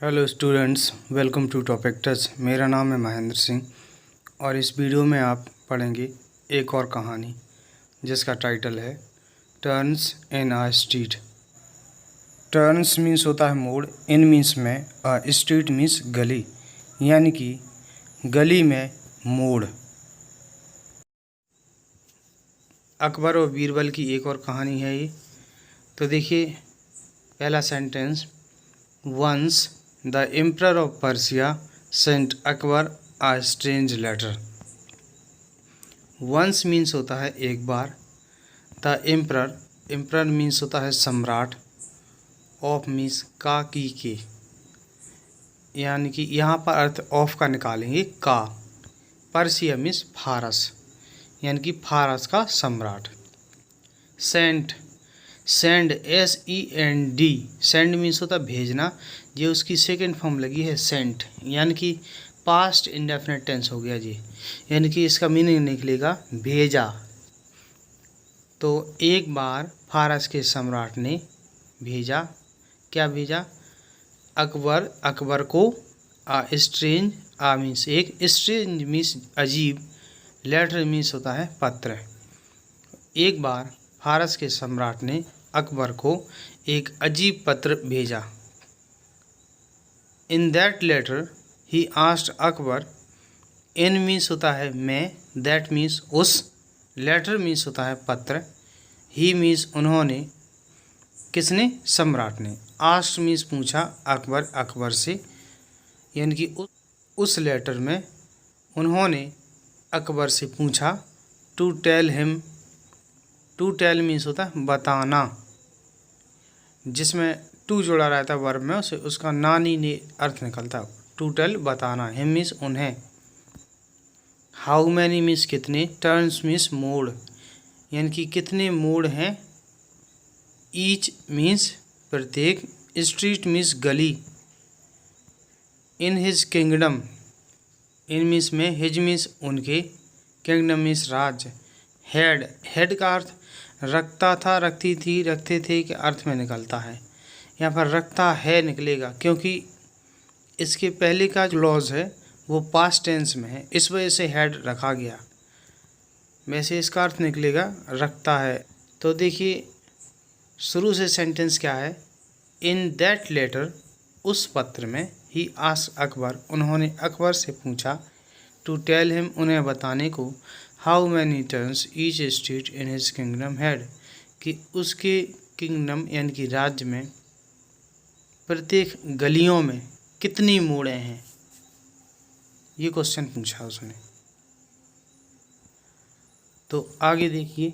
Hello students, welcome to topic touch. मेरा नाम है महेंद्र सिंह और इस वीडियो में आप पढ़ेंगे एक और कहानी जिसका टाइटल है turns in a street. Turns means होता है मोड़, इन मीन्स में, स्ट्रीट मीन्स गली, यानी कि गली में मोड़। अकबर और बीरबल की एक और कहानी है ये। तो देखिए पहला sentence, once the emperor of Persia sent Akbar a strange letter. Once means होता है एक बार, द एम्परर, एम्परर मीन्स होता है सम्राट, ऑफ मीन्स का की के, यानी कि यहाँ पर अर्थ ऑफ का निकालेंगे का। पर्सिया मीन्स फारस, यानी कि फारस का सम्राट। Sent, send SEND, send means होता है भेजना, ये उसकी सेकेंड फॉर्म लगी है सेंट, यानी कि पास्ट इंडेफिनिट टेंस हो गया जी, यानी कि इसका मीनिंग निकलेगा भेजा। तो एक बार फारस के सम्राट ने भेजा, क्या भेजा? अकबर, अकबर को स्ट्रेंज, मीन्स एक, स्ट्रेंज मीन्स अजीब, लेटर मीन्स होता है पत्र। एक बार फारस के सम्राट ने अकबर को एक अजीब पत्र भेजा। In that letter he asked Akbar, in means होता है मैं, दैट मीन्स उस, लेटर मीन्स होता है पत्र, ही मीन्स उन्होंने, किसने? सम्राट ने। आस्क्ड मीन्स पूछा, अकबर, अकबर से, यानी कि उस लेटर में उन्होंने अकबर से पूछा। To tell him, to tell means होता है बताना, जिसमें टू जुड़ा रहता है वर्ब में, उसे उसका नानी ने अर्थ निकलता है। टू टेल बताना, हिम मीन्स उन्हें। हाउ मैनी मीन्स कितने, टर्न्स मीन्स मोड़, यानी कि कितने मोड़ हैं। ईच मीन्स प्रत्येक, स्ट्रीट मीन्स गली। In his kingdom, in means में, हिज मीन्स उनके, किंगडम मीन्स राज्य। हेड, हेड का अर्थ रखता था, रखती थी, रखते थे के अर्थ में निकलता है। यहाँ पर रखता है निकलेगा क्योंकि इसके पहले का क्लॉज है वो पास्ट टेंस में है, इस वजह से हेड रखा गया। वैसे इसका अर्थ निकलेगा रखता है। तो देखिए शुरू से सेंटेंस क्या है, इन दैट लेटर, उस पत्र में, ही आस्क्ड अकबर, उन्होंने अकबर से पूछा, टू टेल हिम, उन्हें बताने को, how many turns each street in his kingdom had, कि उसके किंगडम यानी कि राज्य में प्रत्येक गलियों में कितनी मोड़ें हैं, ये क्वेश्चन पूछा उसने। तो आगे देखिए,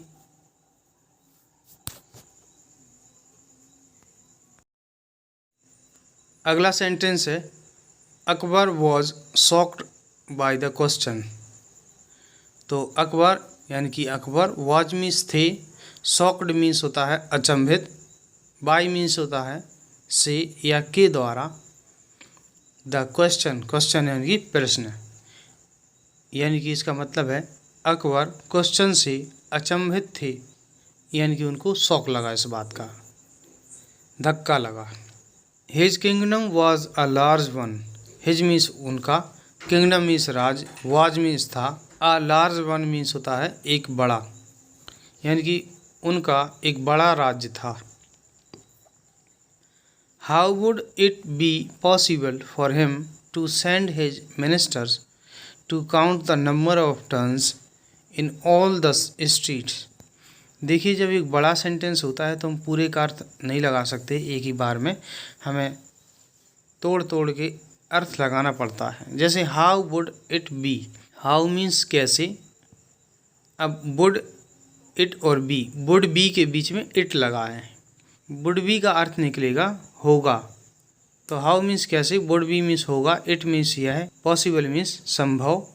अगला सेंटेंस है, Akbar was shocked by the question. तो अकबर यानी कि अकबर, वॉज मीन्स थे, शॉक्ड मीन्स होता है अचंभित, बाय मीन्स होता है से या के द्वारा, द क्वेश्चन, क्वेश्चन यानी कि प्रश्न, यानी कि इसका मतलब है अकबर क्वेश्चन से अचंभित थे, यानी कि उनको शौक लगा, इस बात का धक्का लगा। His kingdom was a large one, his means उनका, किंगडम मीन्स राज, वॉज मीन्स था, अ लार्ज वन मीन्स होता है एक बड़ा, यानी कि उनका एक बड़ा राज्य था। How would it be possible for him to send his ministers to count the number of turns in all the streets. देखिए जब एक बड़ा सेंटेंस होता है तो हम पूरे का अर्थ नहीं लगा सकते एक ही बार में, हमें तोड़ तोड़ के अर्थ लगाना पड़ता है। जैसे how would it B, how means कैसे, अब वुड, इट और बी, वुड बी के बीच में इट लगा है, वुड बी का अर्थ निकलेगा होगा। तो हाउ मीन्स कैसे, वुड बी मीन्स होगा, इट मीन्स यह है, पॉसिबल मीन्स संभव,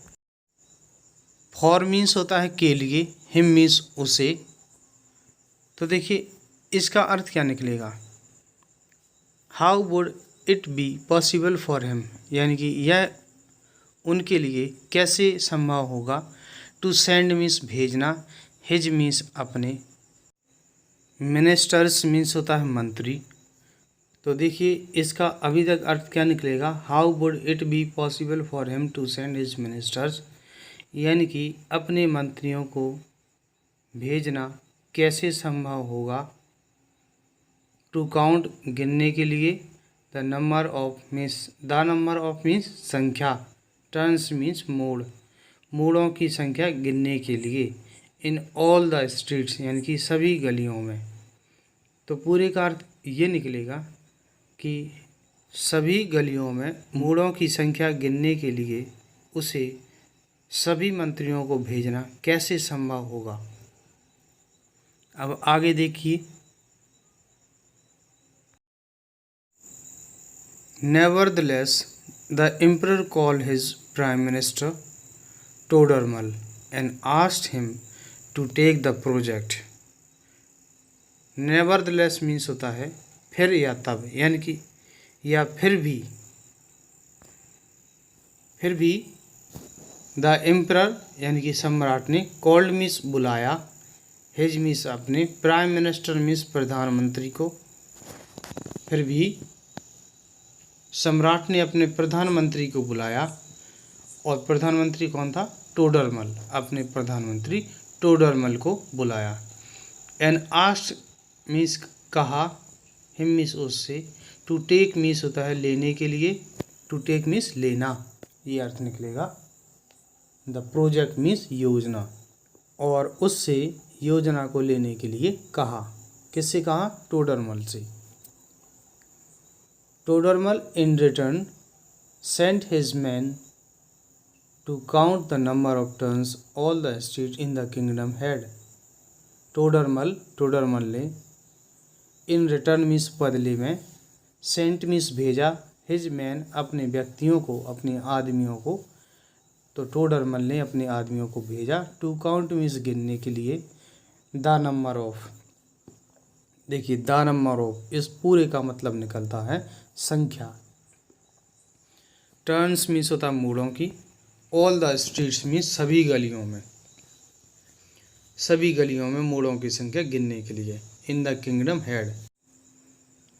फॉर मीन्स होता है के लिए, हिम मीन्स उसे। तो देखिए इसका अर्थ क्या निकलेगा, how would it be possible for him, यानी कि यह उनके लिए कैसे संभव होगा, टू सेंड मीन्स भेजना, हिज मीन्स अपने, मिनिस्टर्स मीन्स होता है मंत्री, तो देखिए इसका अभी तक अर्थ क्या निकलेगा, how would it be possible for him to send his ministers, यानी कि अपने मंत्रियों को भेजना कैसे संभव होगा, टू काउंट गिनने के लिए, द नंबर ऑफ मीन्स संख्या, टर्न्स मीन्स मोड़, मोड़ों की संख्या गिनने के लिए, इन ऑल द स्ट्रीट्स यानी कि सभी गलियों में। तो पूरे का अर्थ ये निकलेगा कि सभी गलियों में मोड़ों की संख्या गिनने के लिए उसे सभी मंत्रियों को भेजना कैसे संभव होगा। अब आगे देखिए, nevertheless the emperor called his prime minister Todarmal and asked him to take the project. Nevertheless means होता है फिर या तब, यानी कि या फिर भी द एम्परर यानी कि सम्राट ने, कॉल्ड मीन्स बुलाया, हिज मीन्स अपने, प्राइम मिनिस्टर मीन्स प्रधानमंत्री को, फिर भी सम्राट ने अपने प्रधानमंत्री को बुलाया, और प्रधानमंत्री कौन था, टोडरमल, अपने प्रधानमंत्री टोडरमल को बुलाया। एंड आस्क्ड मीन्स कहा, हिम मीन्स उससे, टू टेक मीन्स होता है लेने के लिए, टू टेक मीन्स लेना, ये अर्थ निकलेगा। द प्रोजेक्ट मीन्स योजना, और उससे योजना को लेने के लिए कहा। किससे कहा, टोडरमल से। Todarmal in return sent his man to count the number of turns all the street in the kingdom had. Todarmal ने इन रिटर्न मीन्स बदले में, सेंट मीन्स भेजा, हिज मैन अपने व्यक्तियों को, अपने आदमियों को, तो टोडरमल ने अपने आदमियों को भेजा, टू काउंट मीन्स गिनने के लिए, द नंबर ऑफ, देखिए द नंबर ऑफ इस पूरे का मतलब निकलता है संख्या, टर्न्स मीन्स होता है मोड़ों की, ऑल द स्ट्रीट्स मीन्स सभी गलियों में मोड़ों की संख्या गिनने के लिए, इन द किंगडम हैड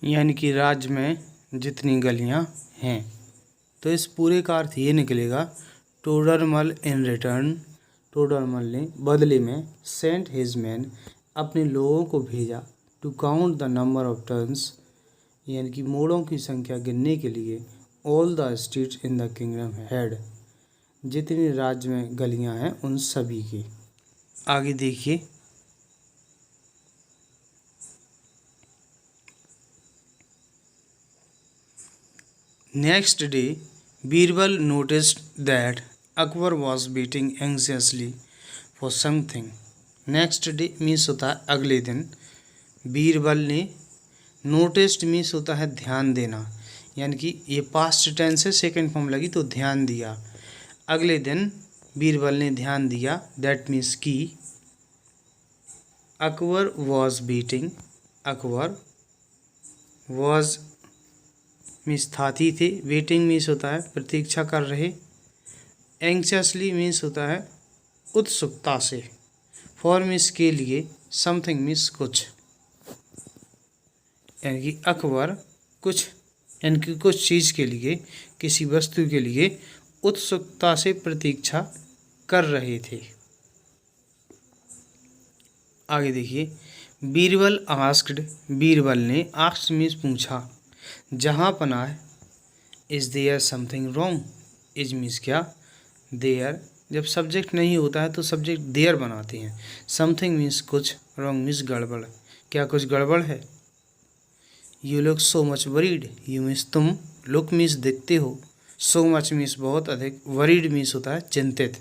यानी कि राज्य में जितनी गलियां हैं। तो इस पूरे का अर्थ ये निकलेगा, टोडरमल इन रिटर्न, टोडरमल ने बदले में, सेंट हिज मैन अपने लोगों को भेजा, to count the number of turns यानी कि मोड़ों की संख्या गिनने के लिए, all the streets in the kingdom had जितनी राज्य में गलियां हैं उन सभी की। आगे देखिए, next day Birbal noticed that Akbar was waiting anxiously for something. Next day means होता है अगले दिन, बीरबल ने, नोटिस्ड मीन्स होता है ध्यान देना, यानी कि ये पास्ट टेंस है, सेकंड फॉर्म लगी तो ध्यान दिया, अगले दिन बीरबल ने ध्यान दिया, दैट मीन्स की, Akbar was waiting, Akbar was means था थे, वेटिंग मीन्स होता है प्रतीक्षा कर रहे, एंग्जियसली मीन्स होता है उत्सुकता से, फॉर मीन्स के लिए, समथिंग मीन्स कुछ, यानी कि अकबर कुछ यानी कि कुछ चीज़ के लिए, किसी वस्तु के लिए उत्सुकता से प्रतीक्षा कर रहे थे। आगे देखिए, बीरबल आस्क्ड, बीरबल ने, आस्क्ड मीन्स पूछा, जहाँ पनाह, is there something wrong, is means क्या, देयर जब सब्जेक्ट नहीं होता है तो सब्जेक्ट देयर बनाते हैं, समथिंग मीन्स कुछ, रॉन्ग मीन्स गड़बड़, क्या कुछ गड़बड़ है। You look so much worried, you means तुम, लुक मीन्स दिखते हो, सो मच मीन्स बहुत अधिक, वरीड मीन्स होता है चिंतित,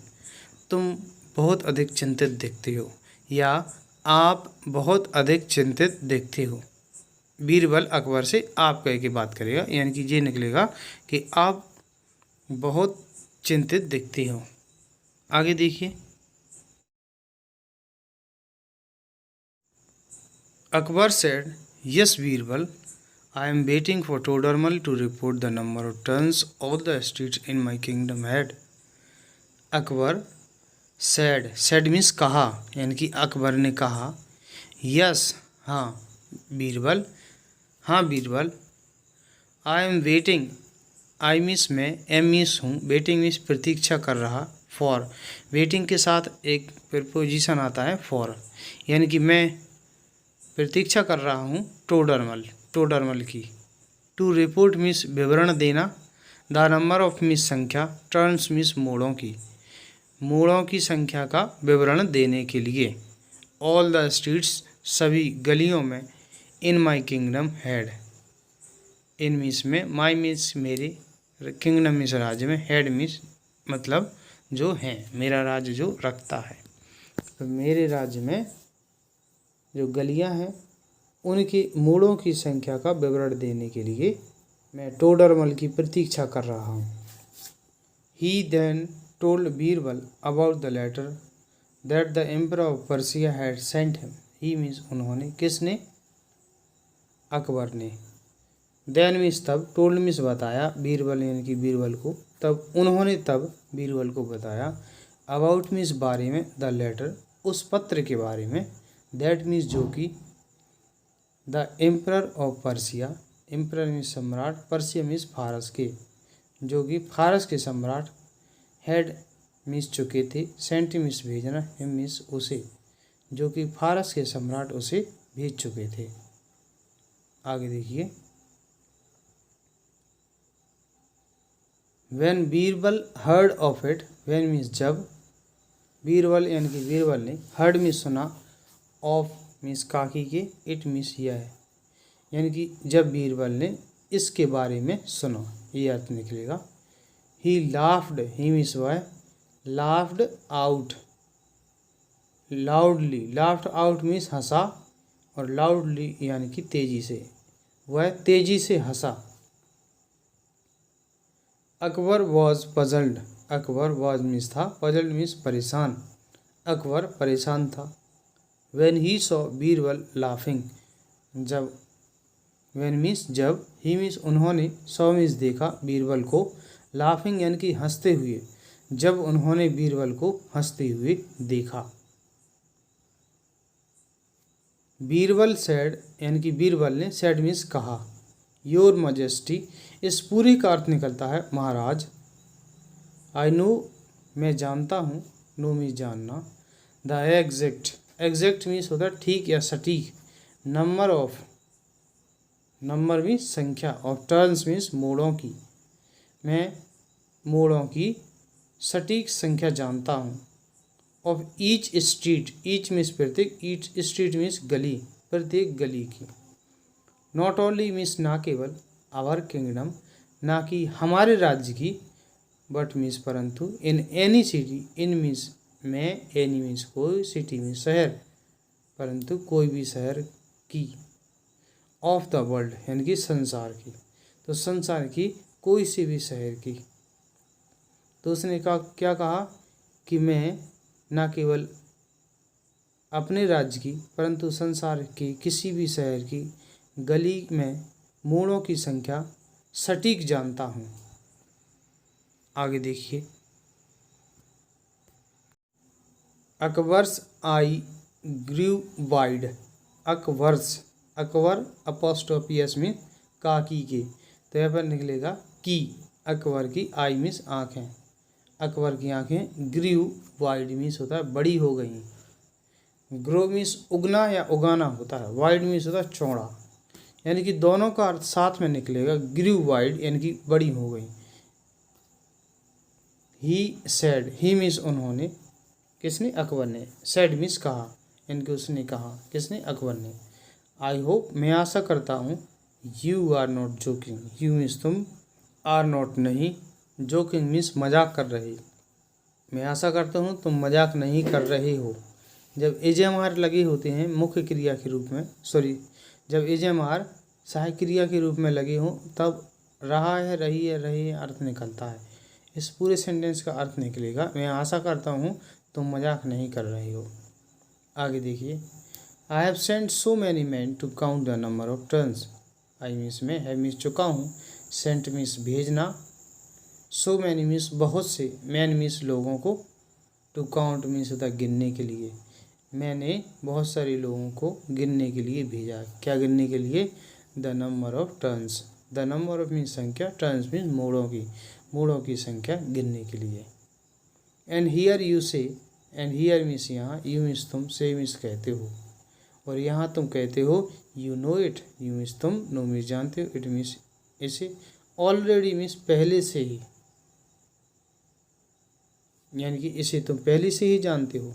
तुम बहुत अधिक चिंतित दिखते हो, या आप बहुत अधिक चिंतित दिखते हो। बीरबल अकबर से आप कह के बात करेगा, यानी कि ये निकलेगा कि आप बहुत चिंतित दिखते हो। आगे देखिए, Akbar said, yes Birbal, I am waiting for Todermal to report the number of turns all the streets in my kingdom had. Akbar said means कहा, यानी कि अकबर ने कहा, yes हाँ Birbal, I am waiting, I means मैं, एम मीन्स हूँ, वेटिंग मीन्स प्रतीक्षा कर रहा, फॉर वेटिंग के साथ एक प्रीपोजिशन आता है फॉर, यानी कि मैं प्रतीक्षा कर रहा हूँ टोडरमल की। टू रिपोर्ट मीन्स विवरण देना, द नंबर ऑफ मीन्स संख्या, टर्न्स मीन्स मोड़ों की संख्या का विवरण देने के लिए। ऑल द स्ट्रीट्स सभी गलियों में, in my kingdom had, in means में, माई मीन्स मेरे, किंगडम मीन्स राज्य में, हेड मीन्स मतलब जो है, मेरा राज्य जो रखता है। तो मेरे राज्य में जो गलियां हैं उनके मोड़ों की संख्या का विवरण देने के लिए मैं टोडरमल की प्रतीक्षा कर रहा हूँ। He then told Birbal about the letter that the emperor of Persia had sent him. He means उन्होंने, किसने, अकबर ने। देन मीन्स तब, टोल्ड मीन्स बताया, बीरबल यानी कि बीरबल को, तब उन्होंने तब बीरबल को बताया, अबाउट मीन्स बारे में, द लेटर उस पत्र के बारे में, दैट मीन्स जो कि, the emperor of Persia, emperor means सम्राट, पर्सिया मीन्स फारस के, जो कि फारस के सम्राट, हैड मीन्स चुके थे, सेंट मीन्स भेजना, हिम मीन्स उसे, जो कि फारस के सम्राट उसे भेज चुके थे। आगे देखिए, when Birbal heard of it, when means जब, बीरबल यानी कि बीरबल ने, हर्ड मीन्स सुना, ऑफ मीन्स काकी के, इट मीन्स यह है, यानी कि जब बीरबल ने इसके बारे में सुना, ये अर्थ निकलेगा। ही लाफ्ड, ही मीन्स वह, laughed out, loudly, laughed out means हंसा, और लाउडली यानी कि तेजी से, वह तेजी से हंसा। Akbar was puzzled, Akbar was means था, पजल्ड मीन्स परेशान, अकबर परेशान था। When he saw Birbal laughing, जब, व्हेन मीन्स जब, ही मीन्स उन्होंने, सॉ मीन्स देखा, बीरबल को, लाफिंग यानी कि हंसते हुए, जब उन्होंने बीरबल को हंसते हुए देखा। बीरबल सैड यानी कि बीरबल ने, सैड मीन्स कहा, योर मजेस्टी, इस पूरे का अर्थ निकलता है महाराज। आई नो मैं जानता हूँ, नो मीन्स जानना, द एग्जैक्ट, एग्जैक्ट मीन्स होता है ठीक या सटीक, नंबर ऑफ, नंबर मीन्स संख्या, ऑफ टर्न्स मीन्स मोड़ों की, मैं मोड़ों की सटीक संख्या जानता हूँ। Of each street, each means प्रत्येक, ईच स्ट्रीट मीन्स गली, प्रत्येक गली की। नॉट ओनली मीन्स ना केवल, आवर किंगडम ना कि हमारे राज्य की, बट मीन्स परंतु, in any city, in means में, एनी मीन्स कोई, सिटी मीन्स शहर, परंतु कोई भी शहर की, ऑफ द वर्ल्ड यानी कि संसार की, तो संसार की कोई सी भी शहर की। तो उसने कहा, क्या कहा कि मैं न केवल अपने राज्य की परंतु संसार के किसी भी शहर की गली में मोड़ों की संख्या सटीक जानता हूँ। आगे देखिए, Akbar's eye grew wide, Akbar's, Akbar apostrophe S में काकी के, तो यहाँ पर निकलेगा की, अकबर की, आई मीन्स आँखें, अकबर की आँखें, ग्रीव वाइड मीन्स होता है बड़ी हो गई, ग्रो मीन्स उगना या उगाना होता है, वाइड मीन्स होता है चौड़ा, यानी कि दोनों का अर्थ साथ में निकलेगा, ग्रीव वाइड यानी कि बड़ी हो गई। ही सेड, ही मीन्स उन्होंने, किसने, अकबर ने, सेड मीन्स कहा, यानी कि उसने कहा, किसने, अकबर ने। आई होप मैं आशा करता हूँ, you are not joking, you means तुम, आर नॉट नहीं, जोकिंग मीन्स मजाक कर रहे, मैं आशा करता हूँ तुम मजाक नहीं कर रहे हो। जब एजेमार लगे होते हैं मुख्य क्रिया के रूप में, सॉरी, जब एजेमार सहायक क्रिया के रूप में लगे हों तब रहा है, रही है, रहे है अर्थ निकलता है। इस पूरे सेंटेंस का अर्थ निकलेगा, मैं आशा करता हूँ तुम मजाक नहीं कर रहे हो। आगे देखिए, I have sent so many man to count the number of turns, I means में, है मीन्स चुका हूँ, सेंट मीन्स भेजना, सो मैनी मीन्स बहुत से, मैन मीन्स लोगों को, टू काउंट मीन्स होता है गिनने के लिए, मैंने बहुत सारे लोगों को गिनने के लिए भेजा। क्या गिनने के लिए? The number of turns, the number of means संख्या, टर्न्स मीन्स मोड़ों की संख्या गिनने के लिए। एंड हियर यू से, एंड हियर मीन्स यहाँ, यू मीन्स तुम, से मीन्स कहते हो, और यहाँ तुम कहते हो। You know it, you means तुम, नो मीन्स जानते हो, इट मीन्स इसे, ऑलरेडी मीन्स पहले से ही, यानी कि इसे तुम पहले से ही जानते हो।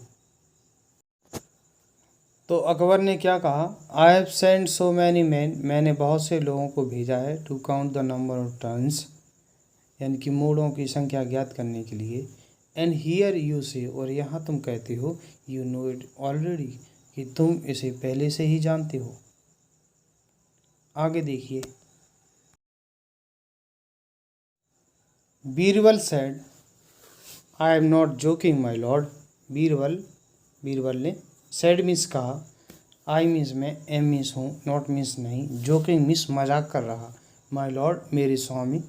तो अकबर ने क्या कहा, I have send so many man, मैंने बहुत से लोगों को भेजा है, to count the number of turns, यानी कि मोड़ों की संख्या ज्ञात करने के लिए। एंड हियर यू से, और यहाँ तुम कहते हो, यू नो इट ऑलरेडी, कि तुम इसे पहले से ही जानते हो। आगे देखिए, Birbal said, I am not joking my lord, Birbal ने, सेड मीन्स कहा, आई मीन्स मैं, एम मीन्स हूँ, नॉट मीन्स नहीं, जोकिंग मीन्स मजाक कर रहा, माई लॉर्ड मेरे स्वामी।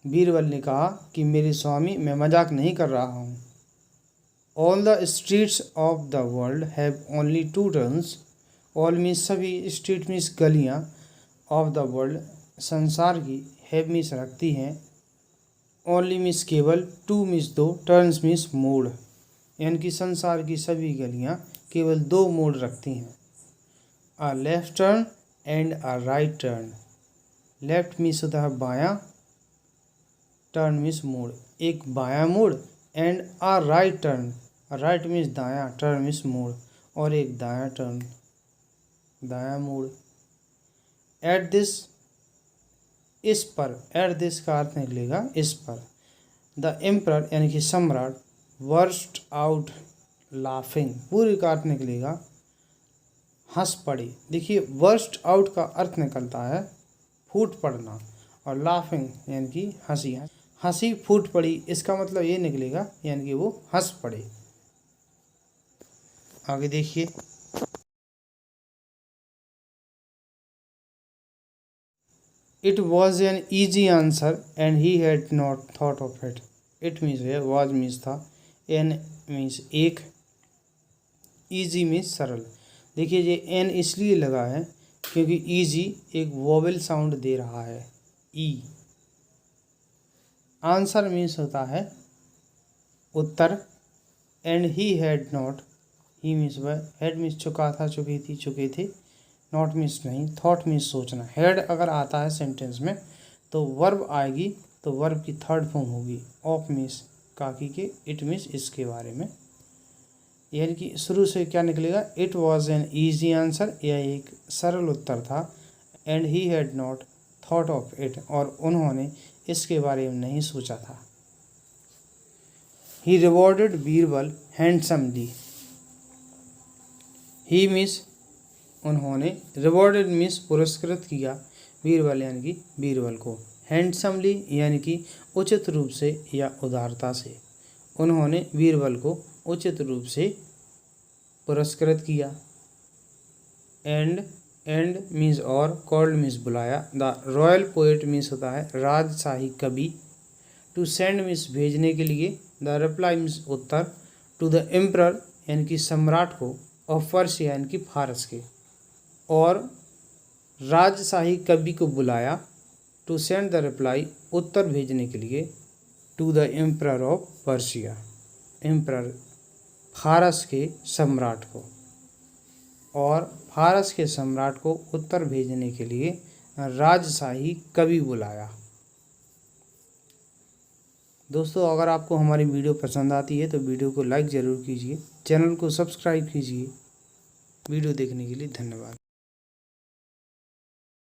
बीरबल ने कहा कि मेरे स्वामी, मैं मजाक नहीं कर रहा हूँ। All the streets of the world have only two turns, all means सभी, स्ट्रीट मीन्स गलियाँ, ऑफ द वर्ल्ड संसार की, हैव मीन्स रखती हैं, ओनली मीन्स केवल, टू मीन्स दो, टर्न्स मीन्स मोड़, यानी कि संसार की सभी गलियाँ केवल दो मोड़ रखती हैं। अ left turn and a right turn, left means होता है बायां, टर्न मीन्स मोड़, एक बायां मोड़, and a right turn, right means दायां, टर्न मीन्स मोड़, और एक दायां टर्न, दायां मोड़। एट दिस, इस पर, एट दिस का अर्थ निकलेगा इस पर। द एम्परर यानी कि सम्राट, वर्स्ट आउट लाफिंग, पूरी का अर्थ निकलेगा हंस पड़े। देखिए, वर्स्ट आउट का अर्थ निकलता है फूट पड़ना, और लाफिंग यानी कि हंसी, हंसी फूट पड़ी, इसका मतलब ये निकलेगा यानी कि वो हंस पड़े। आगे देखिए, it was an easy answer and he had not thought of it, it means है, वॉज मीन्स था, एन मीन्स एक, ईजी मीन्स सरल। देखिए, ये एन इसलिए लगा है क्योंकि ईजी एक वोवेल साउंड दे रहा है, ई। आंसर मीन्स होता है उत्तर, and he had not, he means वह, हैड मीन्स चुका था, चुकी थी, चुके थे, नॉट मीन्स नहीं, थॉट मीन्स सोचना। हैड अगर आता है सेंटेंस में तो वर्ब आएगी, तो वर्ब की थर्ड फॉर्म होगी, ऑफ मीन्स काकी के, इट मीन्स इसके बारे में, यानी कि शुरू से क्या निकलेगा, it was an easy answer, यह एक सरल उत्तर था, and he had not thought of it, और उन्होंने इसके बारे में नहीं सोचा था। ही रिवॉर्डेड बीरबल हैंडसमली, ही मीन्स उन्होंने, रिवॉर्डेड मीन्स पुरस्कृत किया, बीरबल यानी कि बीरबल को, हैंडसमली यानी कि उचित रूप से या उदारता से, उन्होंने बीरबल को उचित रूप से पुरस्कृत किया। एंड मीन्स और, कॉल्ड मीन्स बुलाया, द रॉयल पोएट मीन्स होता है राजशाही कवि, टू सेंड मीन्स भेजने के लिए, द रिप्लाई मीन्स उत्तर, टू द एम्परर यानी कि सम्राट को, ऑफ पर्सिया यानी कि फारस के, और राजशाही कवि को बुलाया, टू सेंड द रिप्लाई उत्तर भेजने के लिए, to the emperor of Persia, emperor फारस के सम्राट को, और फारस के सम्राट को उत्तर भेजने के लिए राजशाही कवि बुलाया। दोस्तों, अगर आपको हमारी वीडियो पसंद आती है तो वीडियो को लाइक ज़रूर कीजिए, चैनल को सब्सक्राइब कीजिए। वीडियो देखने के लिए धन्यवाद।